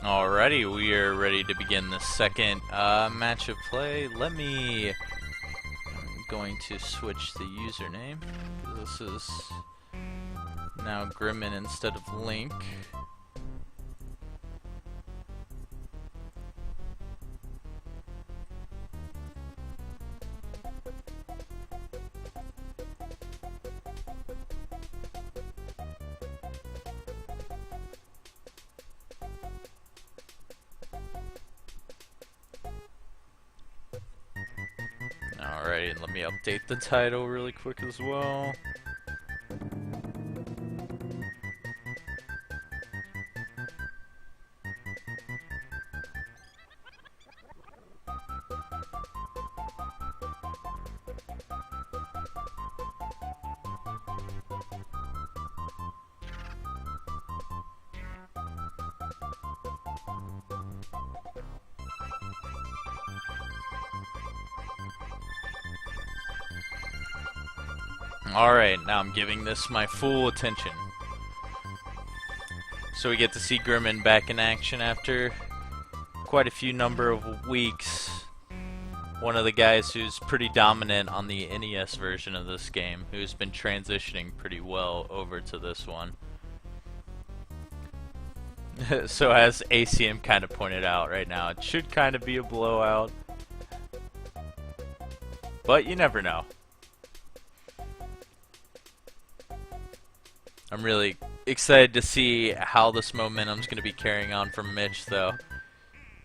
Alrighty, we are ready to begin the second match of play. I'm going to switch the username. This is now Grimman instead of Link. Alright, and let me update the title really quick as well. Alright, now I'm giving this my full attention. So we get to see Grimman back in action after quite a few number of weeks. One of the guys who's pretty dominant on the NES version of this game, who's been transitioning pretty well over to this one. So as ACM kind of pointed out right now, it should kind of be a blowout. But you never know. I'm really excited to see how this momentum's going to be carrying on from Mitch, though,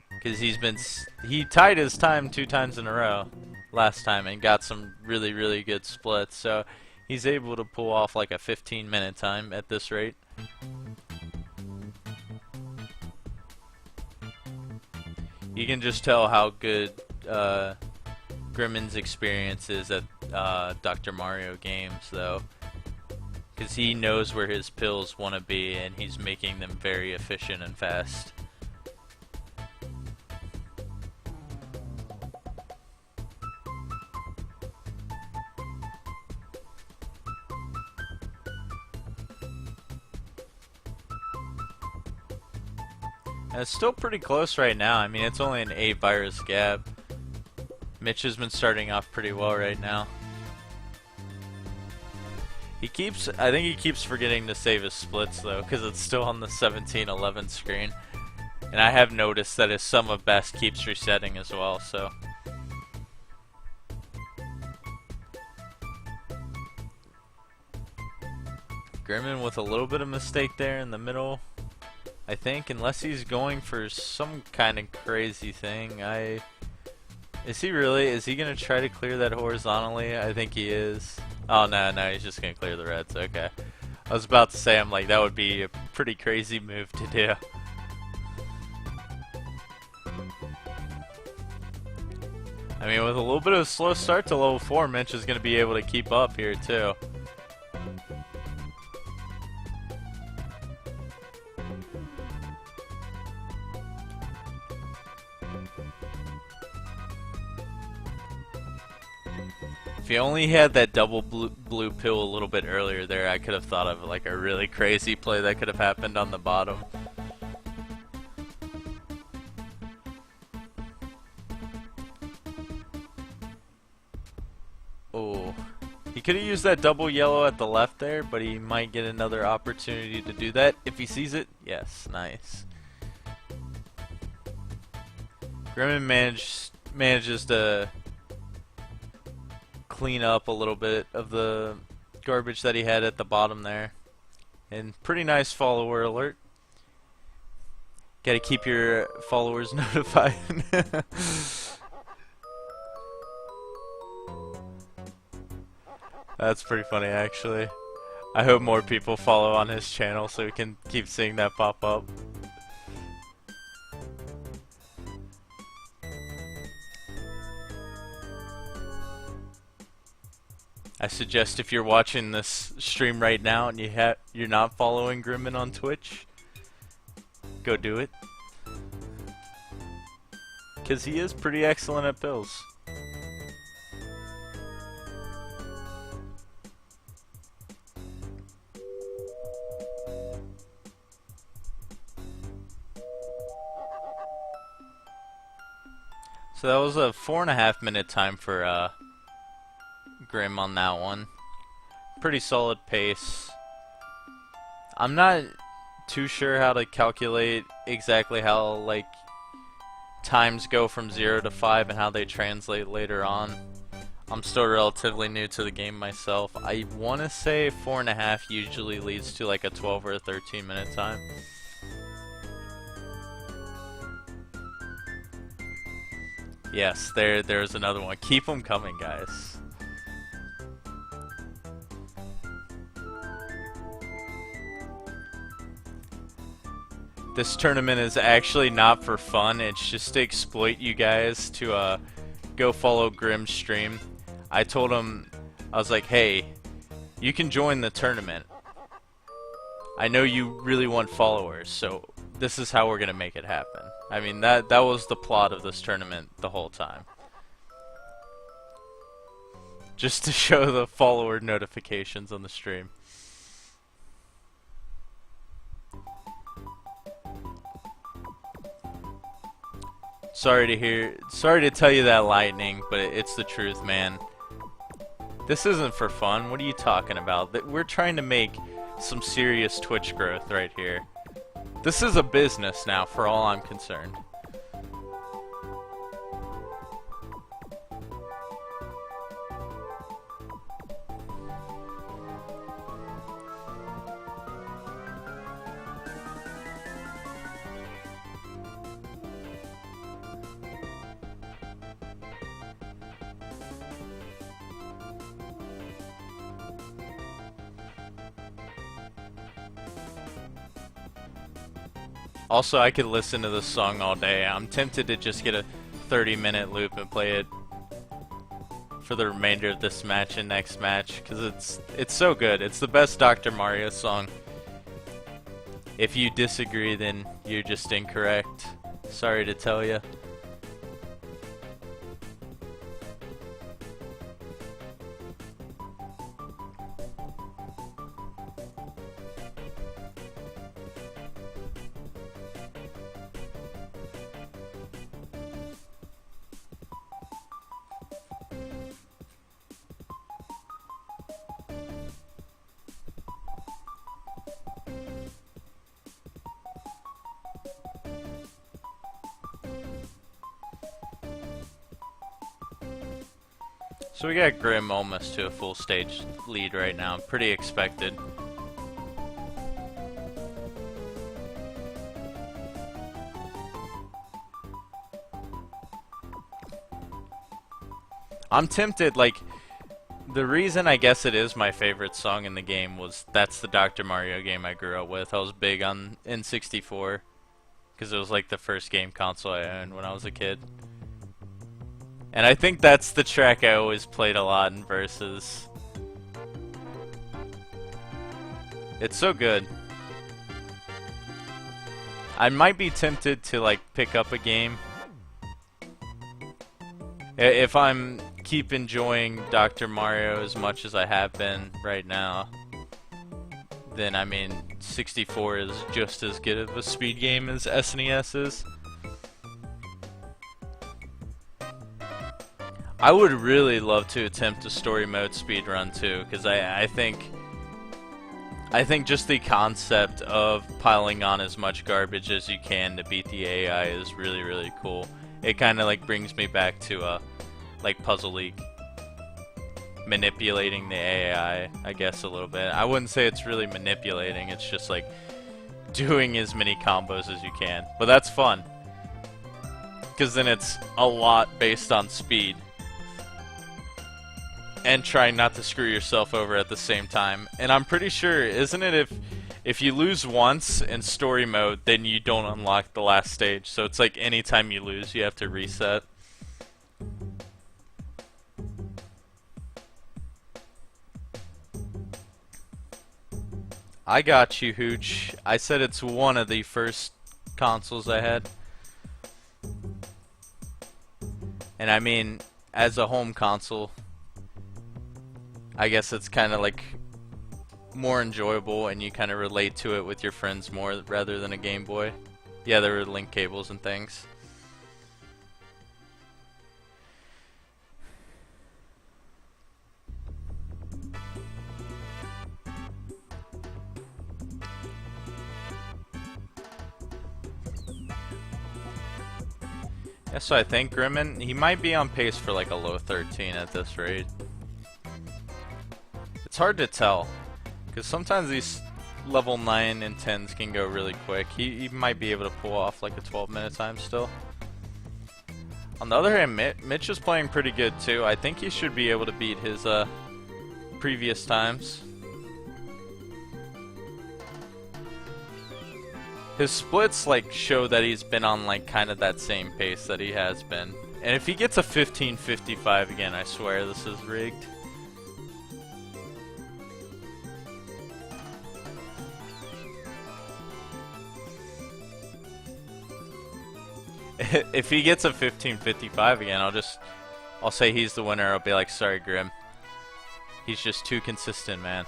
because he tied his time 2 times in a row last time and got some really good splits. So he's able to pull off like a 15-minute time at this rate. You can just tell how good Grimman's experience is at Dr. Mario games, though. Because he knows where his pills want to be, and he's making them very efficient and fast. And it's still pretty close right now. I mean, it's only an 8 virus gap. Mitch has been starting off pretty well right now. I think he keeps forgetting to save his splits though, because it's still on the 17-11 screen. And I have noticed that his sum of best keeps resetting as well, so. Grimman with a little bit of mistake there in the middle, I think, unless he's going for some kind of crazy thing. Is he really? Is he going to try to clear that horizontally? I think he is. Oh, no, he's just going to clear the reds. Okay. I was about to say, I'm like, that would be a pretty crazy move to do. I mean, with a little bit of a slow start to level 4, Mitch is going to be able to keep up here, too. If he only had that double blue pill a little bit earlier there, I could have thought of like a really crazy play that could have happened on the bottom. Oh, he could have used that double yellow at the left there, but he might get another opportunity to do that if he sees it. Yes, nice. Grimman manages to clean up a little bit of the garbage that he had at the bottom there. And pretty nice follower alert. Gotta keep your followers notified. That's pretty funny, actually. I hope more people follow on his channel so we can keep seeing that pop up. I suggest if you're watching this stream right now and you're not following Grimman on Twitch, go do it. Because he is pretty excellent at pills. So that was a 4.5 minute time for Grim on that one. Pretty solid pace. I'm not too sure how to calculate exactly how like times go from 0 to 5 and how they translate later on. I'm still relatively new to the game myself. I want to say 4.5 usually leads to like a 12 or a 13 minute time. Yes, there's another one. Keep them coming, guys. This tournament is actually not for fun. It's just to exploit you guys to go follow Grim's stream. I told him, I was like, hey, you can join the tournament. I know you really want followers, so this is how we're gonna make it happen. I mean, that was the plot of this tournament the whole time. Just to show the follower notifications on the stream. Sorry to tell you that, Lightning, but it's the truth, man. This isn't for fun. What are you talking about? We're trying to make some serious Twitch growth right here. This is a business now, for all I'm concerned. Also, I could listen to this song all day. I'm tempted to just get a 30-minute loop and play it for the remainder of this match and next match, because it's so good. It's the best Dr. Mario song. If you disagree, then you're just incorrect. Sorry to tell you. So we got Grim almost to a full stage lead right now. Pretty expected. I'm tempted, like, the reason I guess it is my favorite song in the game was that's the Dr. Mario game I grew up with. I was big on N64 because it was like the first game console I owned when I was a kid. And I think that's the track I always played a lot in Versus. It's so good. I might be tempted to like pick up a game if I'm keep enjoying Dr. Mario as much as I have been right now. Then I mean 64 is just as good of a speed game as SNES is. I would really love to attempt a story mode speedrun too, because I think just the concept of piling on as much garbage as you can to beat the AI is really, really cool. It kind of like brings me back to like Puzzle League, manipulating the AI, I guess, a little bit. I wouldn't say it's really manipulating, it's just like doing as many combos as you can. But that's fun, because then it's a lot based on speed. And trying not to screw yourself over at the same time. And I'm pretty sure, isn't it, if you lose once in story mode, then you don't unlock the last stage. So it's like anytime you lose, you have to reset. I got you, Hooch. I said it's one of the first consoles I had. And I mean, as a home console, I guess it's kind of like more enjoyable and you kind of relate to it with your friends more rather than a Game Boy. Yeah, there were link cables and things. Yeah, so I think Grimman, he might be on pace for like a low 13 at this rate. It's hard to tell, because sometimes these level 9 and 10s can go really quick. He might be able to pull off like a 12-minute time still. On the other hand, Mitch is playing pretty good too. I think he should be able to beat his previous times. His splits like show that he's been on like kind of that same pace that he has been. And if he gets a 15:55 again, I swear this is rigged. If he gets a 15:55 again, I'll say he's the winner. I'll be like, sorry, Grim. He's just too consistent, man.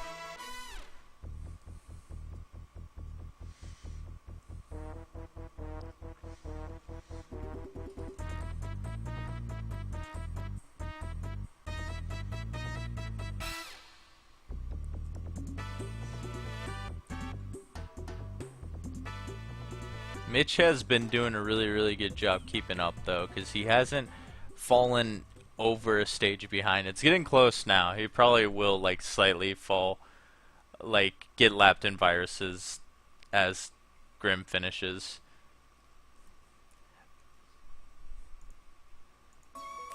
Mitch has been doing a really good job keeping up though, because he hasn't fallen over a stage behind. It's getting close now. He probably will like slightly fall, like get lapped in viruses as Grim finishes.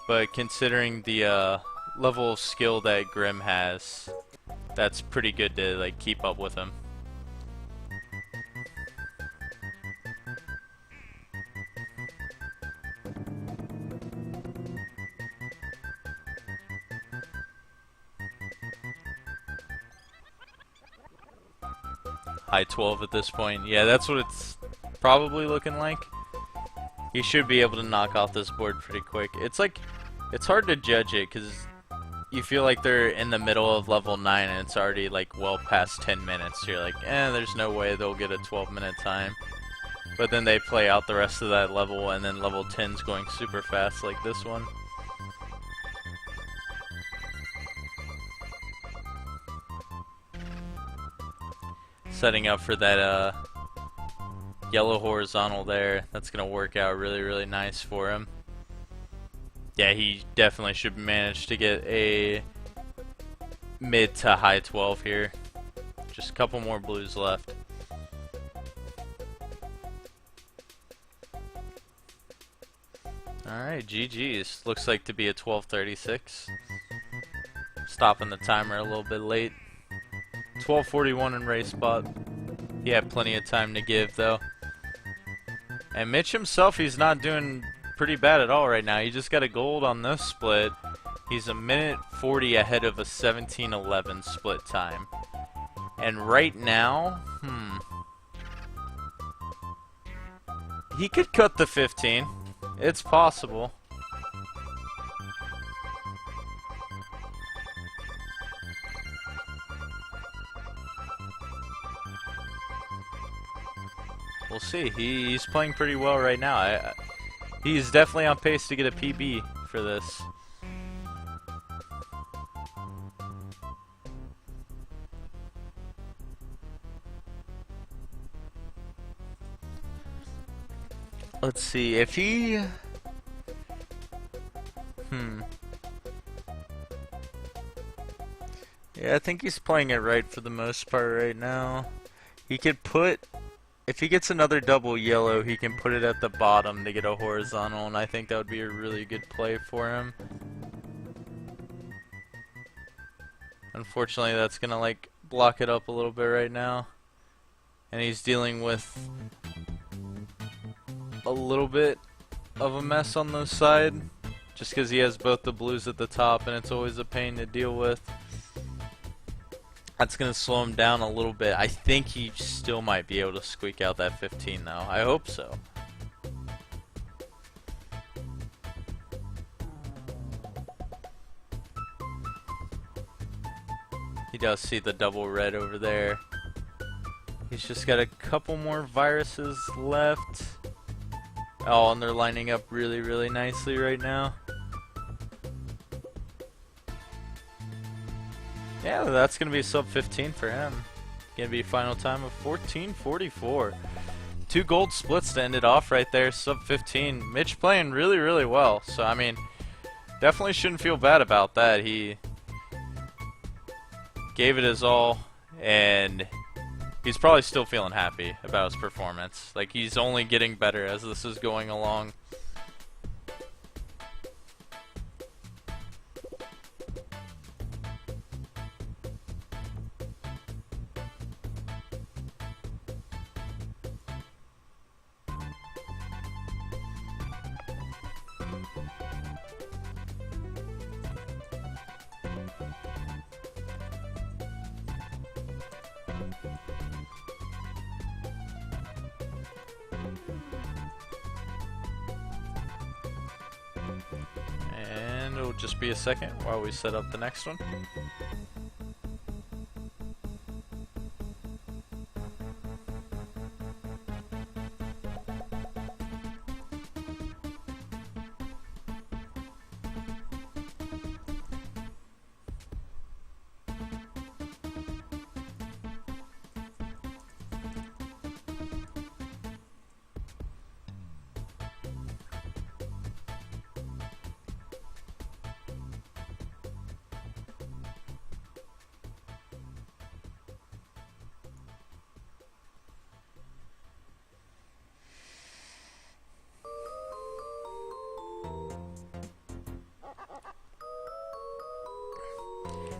But considering the level of skill that Grim has, that's pretty good to like keep up with him. High 12 at this point. Yeah, that's what it's probably looking like. He should be able to knock off this board pretty quick. It's like, it's hard to judge it because you feel like they're in the middle of level 9 and it's already like well past 10 minutes. So you're like, there's no way they'll get a 12-minute time. But then they play out the rest of that level, and then level 10's going super fast like this one. Setting up for that yellow horizontal there. That's gonna work out really nice for him. Yeah, he definitely should manage to get a mid to high 12 here. Just a couple more blues left. Alright, GG's. Looks like to be a 12:36. Stopping the timer a little bit late. 12:41 in race spot. He had plenty of time to give though. And Mitch himself, he's not doing pretty bad at all right now. He just got a gold on this split. He's a minute 40 ahead of a 17:11 split time. And right now, he could cut the 15. It's possible. We'll see. He's playing pretty well right now. He's definitely on pace to get a PB for this. Let's see if he... Yeah, I think he's playing it right for the most part right now. He could put... If he gets another double yellow, he can put it at the bottom to get a horizontal, and I think that would be a really good play for him. Unfortunately, that's gonna like block it up a little bit right now. And he's dealing with a little bit of a mess on the side, just because he has both the blues at the top, and it's always a pain to deal with. That's going to slow him down a little bit. I think he still might be able to squeak out that 15 though. I hope so. He does see the double red over there. He's just got a couple more viruses left. Oh, and they're lining up really nicely right now. Yeah, that's going to be sub 15 for him. Going to be final time of 14:44. 2 gold splits to end it off right there, sub 15. Mitch playing really, really well. So, I mean, definitely shouldn't feel bad about that. He gave it his all, and he's probably still feeling happy about his performance. Like, he's only getting better as this is going along. And it'll just be a second while we set up the next one.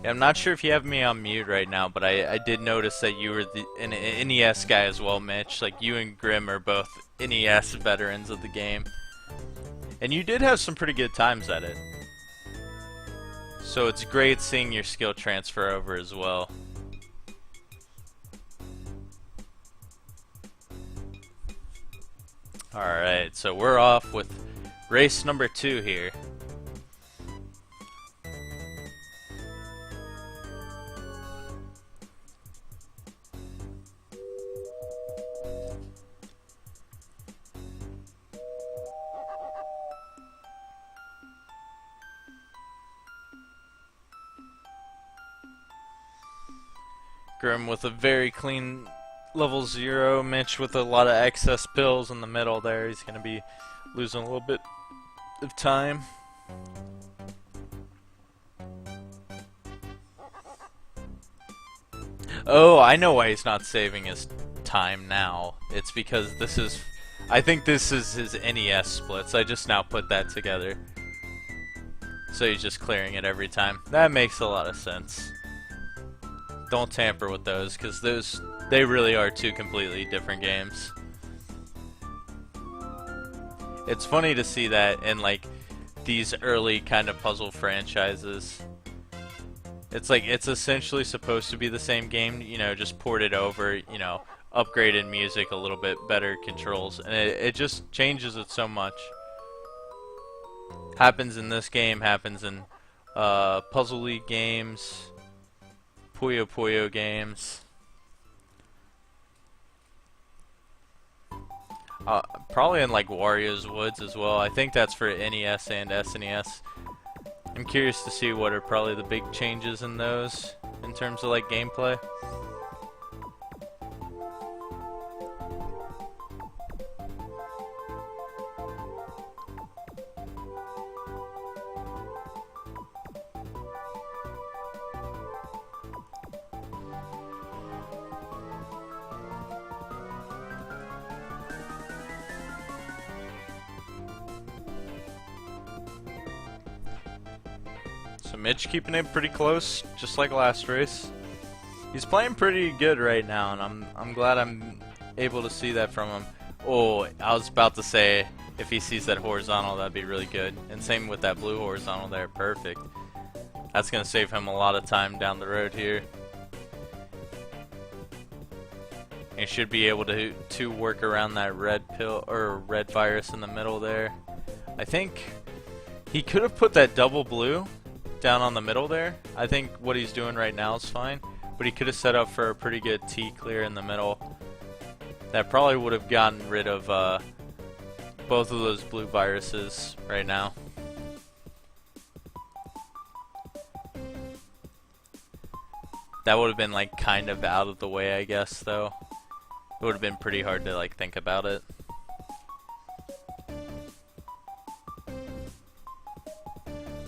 Yeah, I'm not sure if you have me on mute right now, but I did notice that you were an NES guy as well, Mitch. Like, you and Grim are both NES veterans of the game. And you did have some pretty good times at it. So it's great seeing your skill transfer over as well. Alright, so we're off with race number 2 here. Grim with a very clean level 0. Mitch with a lot of excess pills in the middle there. He's going to be losing a little bit of time. Oh, I know why he's not saving his time now. It's because this is... I think this is his NES splits. I just now put that together. So he's just clearing it every time. That makes a lot of sense. Don't tamper with those, because they really are 2 completely different games. It's funny to see that in like these early kind of puzzle franchises. It's like it's essentially supposed to be the same game, you know, just ported over, you know, upgraded music, a little bit better controls, and it just changes it so much. Happens in this game, happens in Puzzle League games, Puyo Puyo games. Probably in like Wario's Woods as well. I think that's for NES and SNES. I'm curious to see what are probably the big changes in those in terms of like gameplay. So Mitch keeping it pretty close, just like last race. He's playing pretty good right now, and I'm glad I'm able to see that from him. Oh, I was about to say, if he sees that horizontal, that'd be really good. And same with that blue horizontal there, perfect. That's gonna save him a lot of time down the road here. He should be able to work around that red pill or red virus in the middle there. I think he could have put that double blue down on the middle there. I think what he's doing right now is fine, but he could have set up for a pretty good T clear in the middle. That probably would have gotten rid of both of those blue viruses right now. That would have been like kind of out of the way, I guess, though. It would have been pretty hard to like think about it.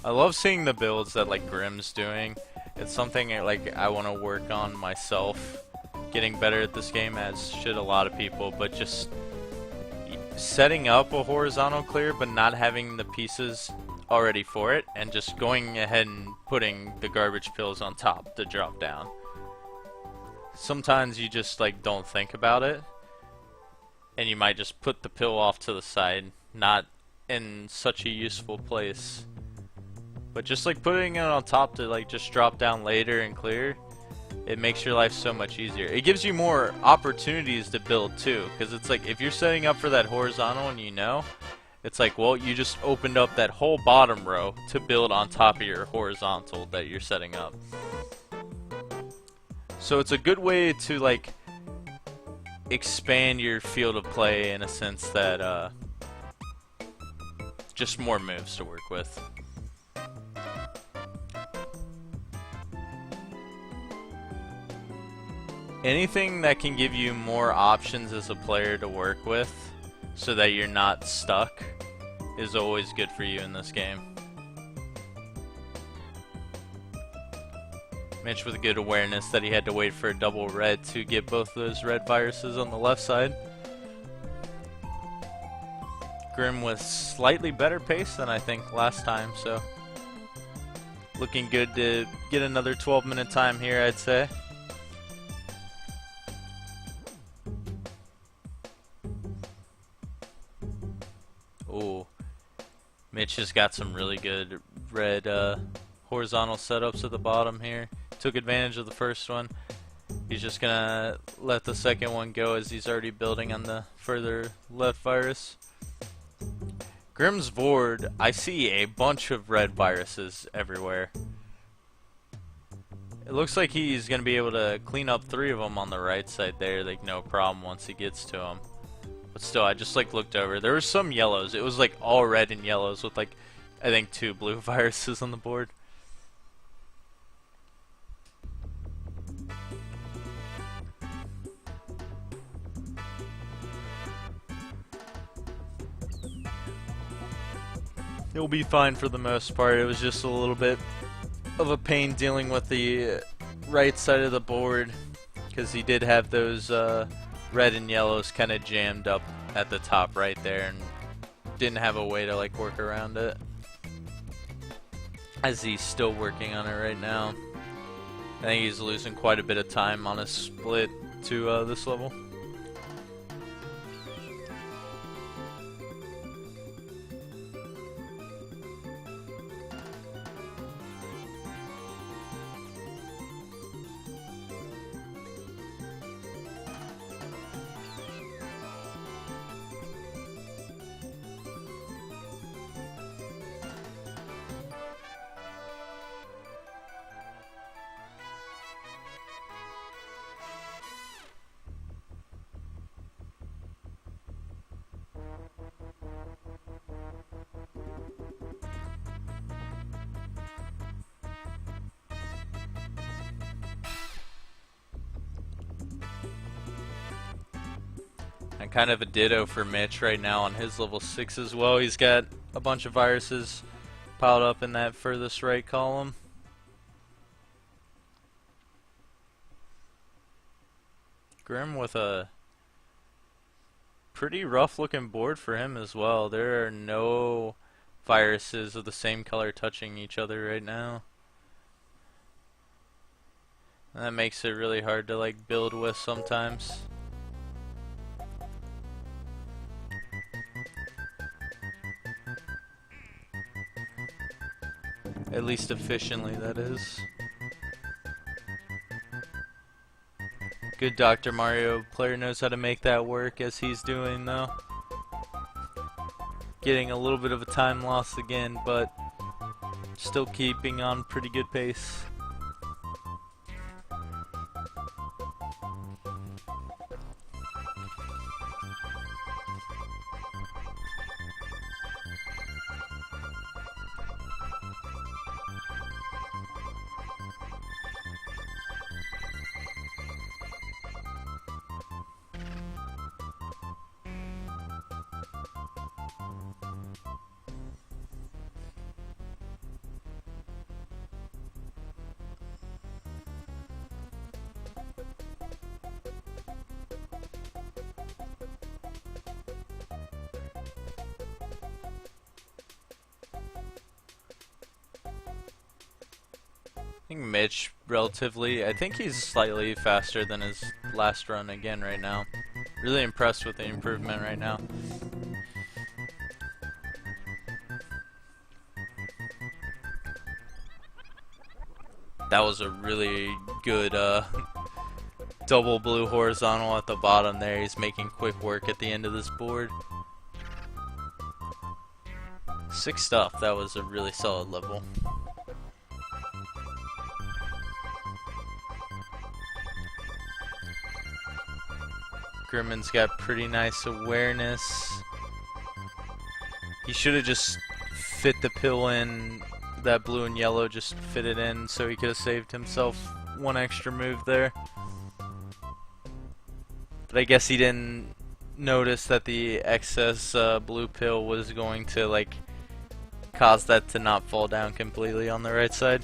I love seeing the builds that like Grim's doing. It's something like I want to work on myself, getting better at this game, as should a lot of people, but just setting up a horizontal clear but not having the pieces already for it, and just going ahead and putting the garbage pills on top to drop down. Sometimes you just like don't think about it, and you might just put the pill off to the side, not in such a useful place. But just like putting it on top to like just drop down later and clear, it makes your life so much easier. It gives you more opportunities to build too, because it's like if you're setting up for that horizontal and you know, it's like, well, you just opened up that whole bottom row to build on top of your horizontal that you're setting up. So it's a good way to like expand your field of play in a sense that just more moves to work with. Anything that can give you more options as a player to work with so that you're not stuck is always good for you in this game. Mitch with a good awareness that he had to wait for a double red to get both those red viruses on the left side. Grim with slightly better pace than I think last time, so looking good to get another 12-minute time here, I'd say. Ooh, Mitch has got some really good red horizontal setups at the bottom here. Took advantage of the first one. He's just gonna let the second one go as he's already building on the further left virus. Grim's board, I see a bunch of red viruses everywhere. It looks like he's gonna be able to clean up 3 of them on the right side there, like no problem once he gets to them. But still, I just like looked over. There were some yellows. It was like all red and yellows with like, I think 2 blue viruses on the board. He'll be fine for the most part. It was just a little bit of a pain dealing with the right side of the board because he did have those red and yellows kind of jammed up at the top right there and didn't have a way to like work around it, as he's still working on it right now. I think he's losing quite a bit of time on his split to this level. And kind of a ditto for Mitch right now on his level 6 as well. He's got a bunch of viruses piled up in that furthest right column. Grim with a pretty rough looking board for him as well. There are no viruses of the same color touching each other right now. And that makes it really hard to like build with sometimes. At least efficiently, that is. Good Dr. Mario player knows how to make that work as he's doing though. Getting a little bit of a time loss again, but still keeping on pretty good pace. think Mitch, relatively, I think he's slightly faster than his last run again right now. Really impressed with the improvement right now. That was a really good double blue horizontal at the bottom there. He's making quick work at the end of this board. 6 stuff, that was a really solid level. Grimman's got pretty nice awareness. He should have just fit the pill in, that blue and yellow, just fit it in so he could have saved himself one extra move there. But I guess he didn't notice that the excess blue pill was going to like cause that to not fall down completely on the right side.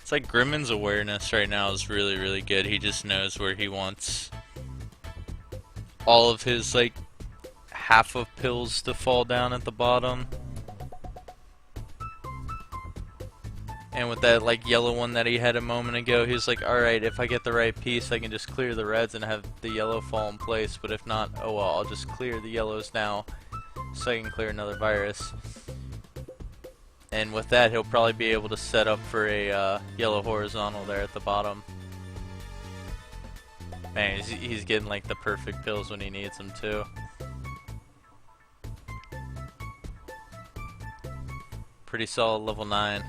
It's like Grimman's awareness right now is really, really good. He just knows where he wants all of his, like, half of pills to fall down at the bottom. And with that, like, yellow one that he had a moment ago, he was like, alright, if I get the right piece, I can just clear the reds and have the yellow fall in place. But if not, oh well, I'll just clear the yellows now so I can clear another virus. And with that, he'll probably be able to set up for a yellow horizontal there at the bottom. Man, he's getting like the perfect pills when he needs them too. Pretty solid level 9.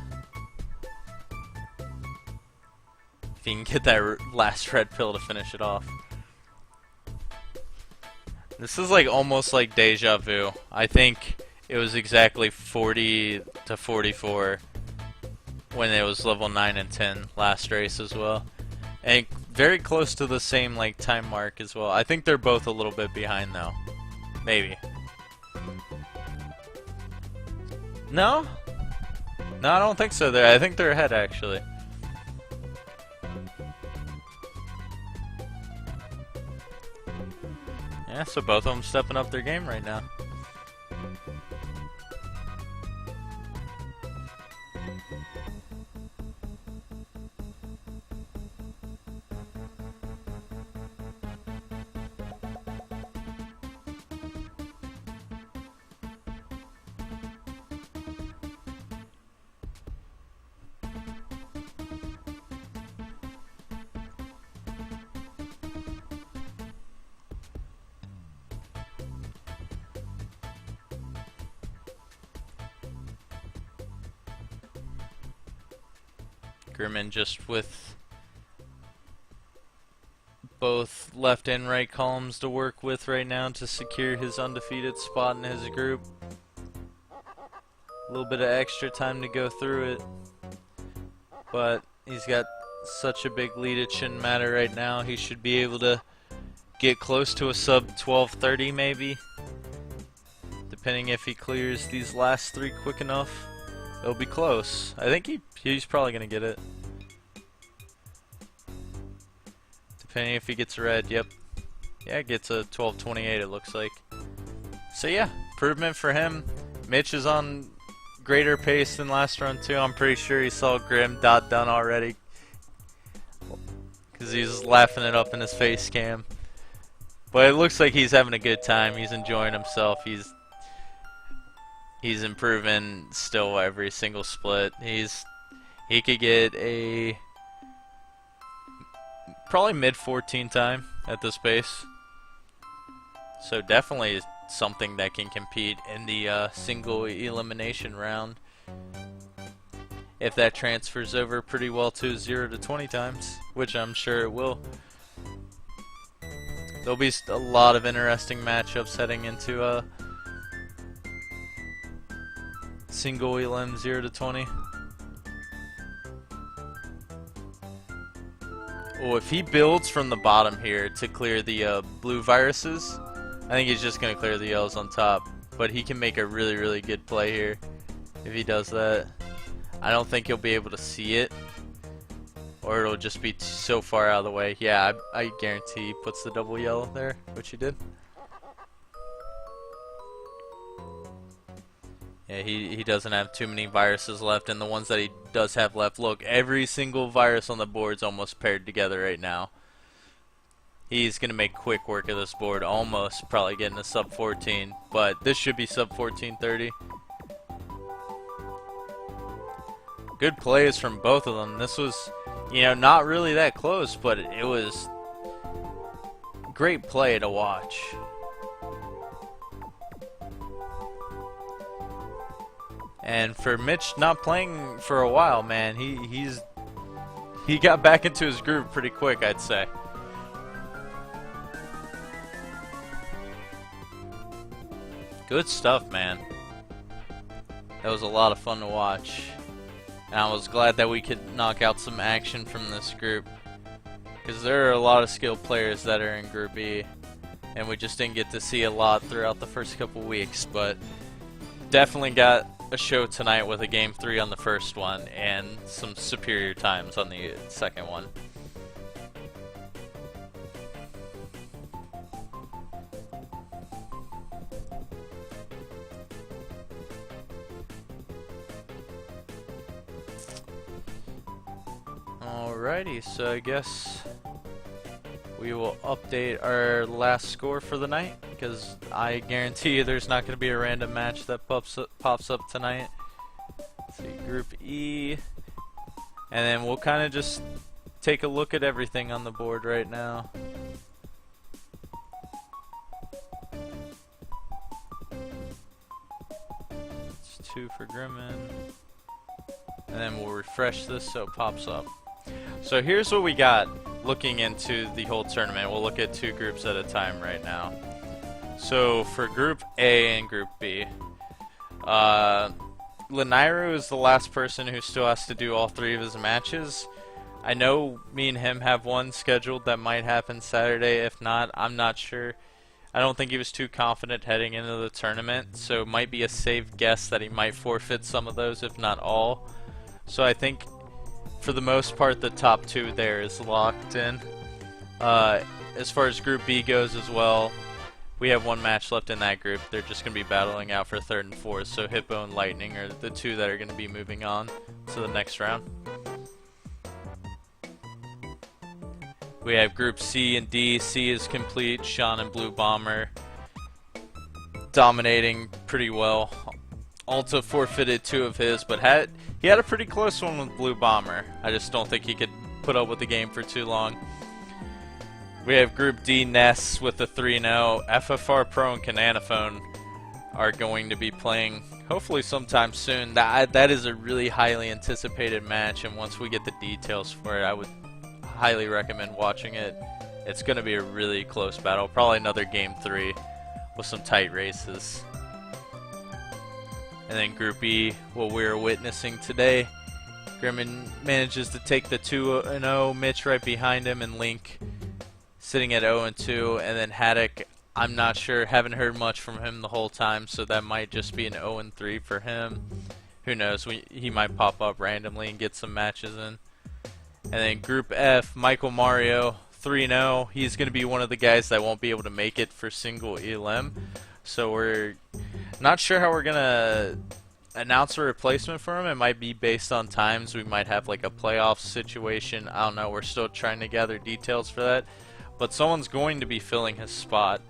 If he can get that last red pill to finish it off. This is like almost like deja vu. I think it was exactly 40 to 44 when it was level 9 and 10 last race as well. And very close to the same like time mark as well. I think they're both a little bit behind though. Maybe. No? No, I don't think so. I think they're ahead actually. Yeah, so both of them stepping up their game right now. Grimman just with both left and right columns to work with right now to secure his undefeated spot in his group. A little bit of extra time to go through it, but he's got such a big lead it shouldn't matter right now. He should be able to get close to a sub 12:30 maybe, depending if he clears these last 3 quick enough. It'll be close. I think he's probably gonna get it. Depending if he gets red, yep. Yeah, gets a 12:28 it looks like. So yeah, improvement for him. Mitch is on greater pace than last run too. I'm pretty sure he saw Grim dot done already, because he's laughing it up in his face cam. But it looks like he's having a good time. He's enjoying himself. He's improving still every single split. He could get a probably mid 14 time at this pace. So definitely something that can compete in the single elimination round. If that transfers over pretty well to 0 to 20 times, which I'm sure it will. There'll be a lot of interesting matchups heading into Single elim 0 to 20. Oh, if he builds from the bottom here to clear the blue viruses, I think he's just gonna clear the yellows on top. But he can make a really, really good play here if he does that. I don't think he'll be able to see it, or it'll just be so far out of the way. Yeah, I guarantee he puts the double yellow there, which he did. Yeah, he doesn't have too many viruses left, and the ones that he does have left, look, every single virus on the board's almost paired together right now. He's going to make quick work of this board, almost probably getting a sub 14, but this should be sub 1430. Good plays from both of them. This was, you know, not really that close, but it was great play to watch. And for Mitch not playing for a while, man, he got back into his groove pretty quick, I'd say. Good stuff, man. That was a lot of fun to watch. And I was glad that we could knock out some action from this group, because there are a lot of skilled players that are in Group E, and we just didn't get to see a lot throughout the first couple weeks, but definitely got a show tonight with a game 3 on the first one and some superior times on the second one. Alrighty, so I guess we will update our last score for the night, because I guarantee you there's not going to be a random match that pops up tonight. Let's see, Group E, and then we'll kind of just take a look at everything on the board right now. It's 2 for Grimman, and then we'll refresh this so it pops up. So here's what we got looking into the whole tournament. We'll look at 2 groups at a time right now. So for Group A and Group B, Lanairu is the last person who still has to do all 3 of his matches. I know me and him have one scheduled that might happen Saturday. If not, I'm not sure. I don't think he was too confident heading into the tournament, so it might be a safe guess that he might forfeit some of those, if not all. So I think for the most part the top 2 there is locked in. As far as Group B goes as well, we have one match left in that group. They're just going to be battling out for 3rd and 4th, so Hippo and Lightning are the 2 that are going to be moving on to the next round. We have Group C and D. C is complete. Sean and Blue Bomber dominating pretty well. Alta forfeited 2 of his, but he had a pretty close one with Blue Bomber. I just don't think he could put up with the game for too long. We have Group D, Ness with the 3-0. FFR Pro and Cananophone are going to be playing hopefully sometime soon. That is a really highly anticipated match, and once we get the details for it, I would highly recommend watching it. It's going to be a really close battle. Probably another game 3 with some tight races. And then Group E, what we're witnessing today, Grimman manages to take the 2-0, Mitch right behind him, and Link sitting at 0-2, and then Haddock, I'm not sure, haven't heard much from him the whole time, so that might just be an 0-3 for him. Who knows, he might pop up randomly and get some matches in. And then Group F, Michael Mario, 3-0. He's going to be one of the guys that won't be able to make it for single elim. So we're not sure how we're going to announce a replacement for him. It might be based on times. We might have like a playoff situation. I don't know. We're still trying to gather details for that. But someone's going to be filling his spot.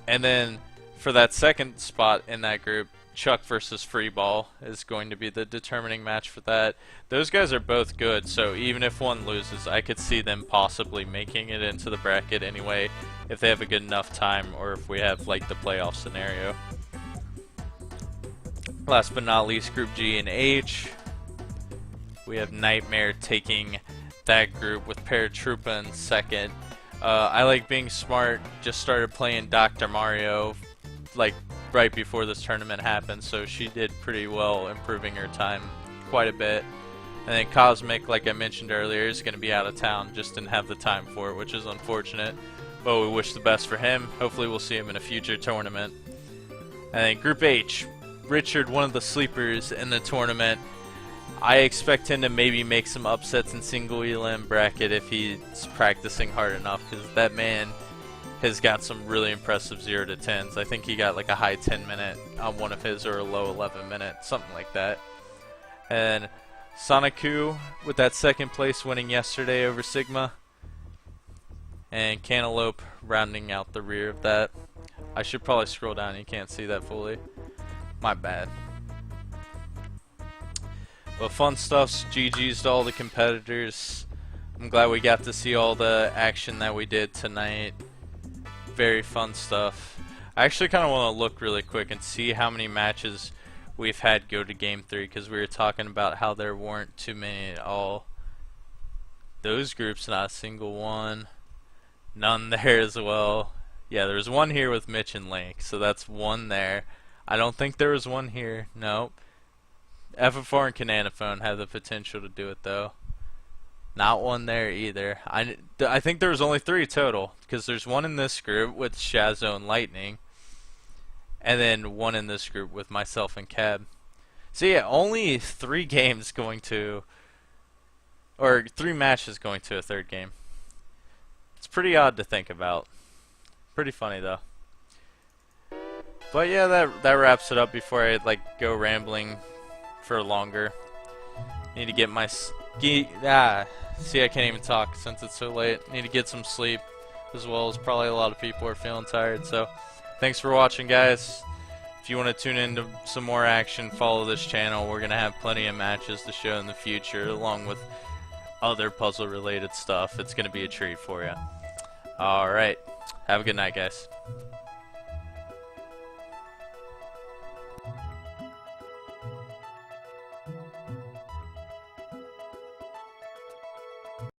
And then for that second spot in that group, Chuck versus Freeball is going to be the determining match for that. Those guys are both good, so even if one loses, I could see them possibly making it into the bracket anyway if they have a good enough time, or if we have like the playoff scenario. Last but not least, Group G and H. We have Nightmare taking that group with Paratroopa in second. I like being smart, just started playing Dr. Mario like right before this tournament happened, so she did pretty well, improving her time quite a bit. And then Cosmic, like I mentioned earlier, is going to be out of town, just didn't have the time for it, which is unfortunate. But we wish the best for him. Hopefully we'll see him in a future tournament. And then Group H, Richard, one of the sleepers in the tournament. I expect him to maybe make some upsets in single elim bracket if he's practicing hard enough, because that man has got some really impressive 0 to 10s. I think he got like a high 10 minute on one of his, or a low 11 minute, something like that. And Soniku with that second place winning yesterday over Sigma. And Cantaloupe rounding out the rear of that. I should probably scroll down, you can't see that fully. My bad. But fun stuffs, GG's to all the competitors. I'm glad we got to see all the action that we did tonight. Very fun stuff. I actually kind of want to look really quick and see how many matches we've had go to Game 3, because we were talking about how there weren't too many at all. Those groups, not a single one. None there as well. Yeah, there's one here with Mitch and Link, so that's one there. I don't think there was one here. Nope. FFR and Cananophone had the potential to do it, though. Not one there either. I think there was only 3 total, because there's one in this group with Shazzo and Lightning, and then one in this group with myself and Cab. So yeah, only 3 games going to, or 3 matches going to a third game. It's pretty odd to think about. Pretty funny though. But yeah, that wraps it up before I go rambling for longer. Need to get my see, I can't even talk since it's so late. Need to get some sleep, as well as probably a lot of people are feeling tired. So thanks for watching, guys. If you want to tune into some more action, follow this channel. We're gonna have plenty of matches to show in the future, along with other puzzle related stuff. It's gonna be a treat for you. Alright, have a good night, guys.